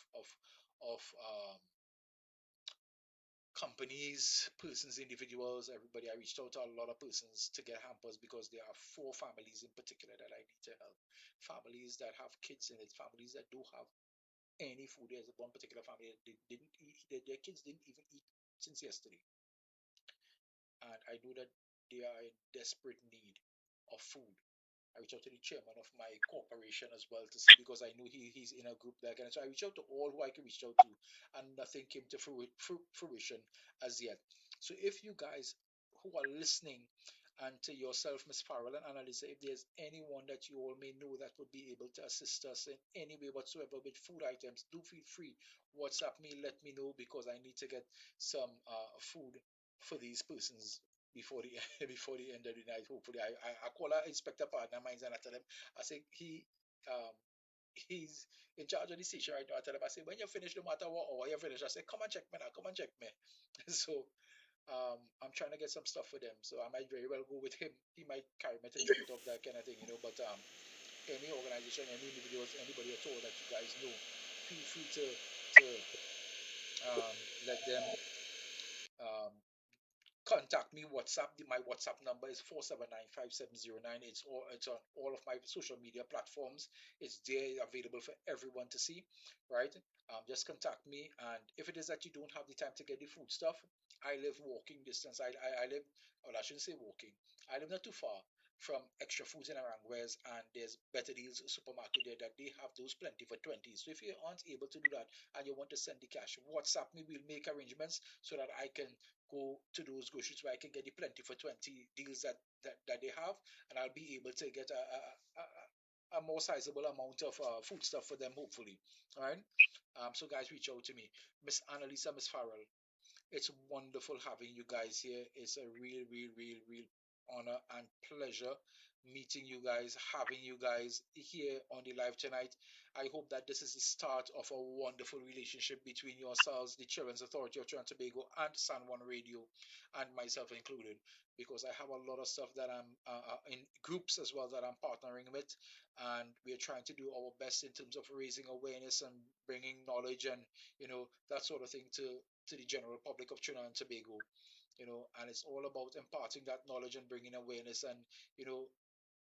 E: companies, persons, individuals, everybody. I reached out to a lot of persons to get hampers because there are four families in particular that I need to help. Families that have kids in it, families that do have any food. There's one particular family that they didn't eat, their kids didn't even eat since yesterday. And I know that they are in desperate need of food. I reached out to the chairman of my corporation as well to see, because I know he's in a group that can. So I reached out to all who I can reach out to, and nothing came to fruition as yet. So if you guys who are listening, and to yourself, Miss Farrell and Annalisa, if there's anyone that you all may know that would be able to assist us in any way whatsoever with food items, do feel free. WhatsApp me, let me know, because I need to get some food for these persons before the before the end of the night. Hopefully, I call our inspector partner mine and I tell him, I say um he's in charge of the station right now. I tell him, I say, when you finish, no matter what hour you finish, I say, come and check me now, come and check me. So I'm trying to get some stuff for them. So I might very well go with him. He might carry me to drop it off, that kind of thing, you know. But any organization, any individuals, anybody at all that you guys know, feel free to let them um, contact me. WhatsApp. My WhatsApp number is 4795709. It's on all of my social media platforms. It's there, available for everyone to see, right? Just contact me. And if it is that you don't have the time to get the food stuff, I live walking distance. I live, well, I shouldn't say walking. I live not too far from Extra Foods in Arangwes, and there's Better Deals supermarket there that they have those plenty for 20. So if you aren't able to do that and you want to send the cash, WhatsApp me. We'll make arrangements so that I can go to those groceries where I can get the plenty for 20 deals that they have, and I'll be able to get a more sizable amount of food stuff for them, hopefully. All right. So guys, reach out to me, Miss Annalisa, Miss Farrell. It's wonderful having you guys here. It's a real, real, real, real honor and pleasure meeting you guys, having you guys here on the live tonight. I hope that this is the start of a wonderful relationship between yourselves, the Children's Authority of Trinidad and Tobago, and San Juan Radio, and myself included, because I have a lot of stuff that I'm in groups as well that I'm partnering with, and we're trying to do our best in terms of raising awareness and bringing knowledge and that sort of thing to the general public of Trinidad and Tobago, and it's all about imparting that knowledge and bringing awareness and, you know,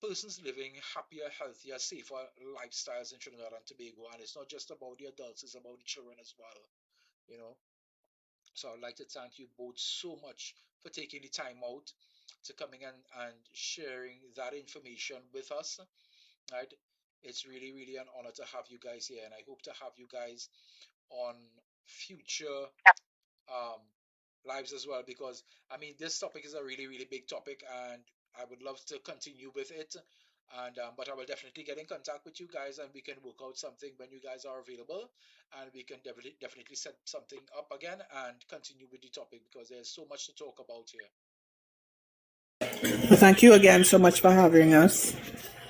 E: persons living happier, healthier, safer lifestyles in Trinidad and Tobago. And it's not just about the adults, it's about the children as well, you know. So I'd like to thank you both so much for taking the time out to coming and sharing that information with us, right? It's really, really an honor to have you guys here, and I hope to have you guys on future um, lives as well. Because I mean, this topic is a really, really big topic, and I would love to continue with it. And but I will definitely get in contact with you guys, and we can work out something when you guys are available, and we can definitely set something up again and continue with the topic because there's so much to talk about here.
C: Well, thank you again so much for having us.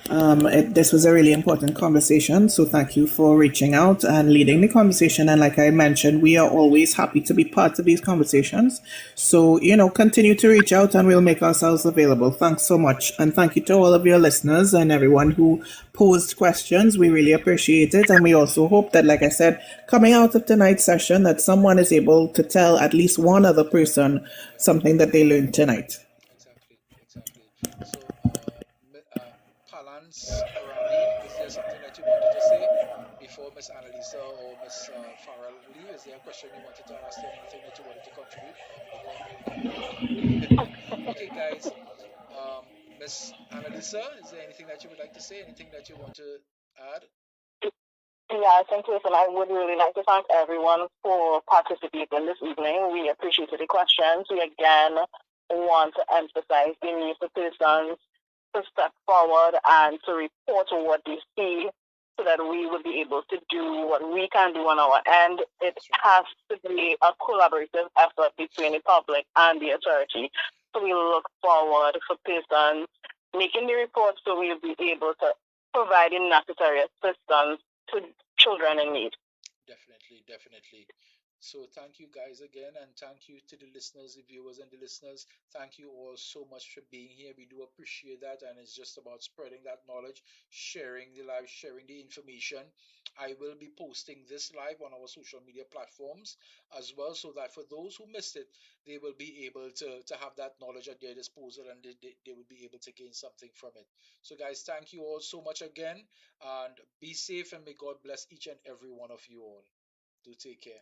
C: This was a really important conversation, so thank you for reaching out and leading the conversation. And like I mentioned, we are always happy to be part of these conversations. So, continue to reach out and we'll make ourselves available. Thanks so much. And thank you to all of your listeners and everyone who posed questions. We really appreciate it. And we also hope that, like I said, coming out of tonight's session, that someone is able to tell at least one other person something that they learned tonight.
E: Exactly, exactly. So, Palance Ramin, is there something that you wanted to say before Miss Annalisa or Miss Farrell leave? Is there a question you wanted to ask them? Anything that you wanted to contribute before? Okay, guys. Um, Miss Annalisa, is there anything that you would like to say? Anything that you want to add?
D: Yeah, thank you. And I would really like to thank everyone for participating this evening. We appreciated the questions. We again want to emphasize the need for persons to step forward and to report what they see so that we will be able to do what we can do on our end. It
E: That's right.
D: has to be a collaborative effort between the public and the authority. So we look forward for persons making the report so we'll be able to provide the necessary assistance to children in need.
E: Definitely, definitely. So thank you guys again, and thank you to the listeners, the viewers, and the listeners. Thank you all so much for being here. We do appreciate that, and it's just about spreading that knowledge, sharing the live, sharing the information. I will be posting this live on our social media platforms as well, so that for those who missed it, they will be able to have that knowledge at their disposal, and they will be able to gain something from it. So, guys, thank you all so much again, and be safe, and may God bless each and every one of you all. Do take care.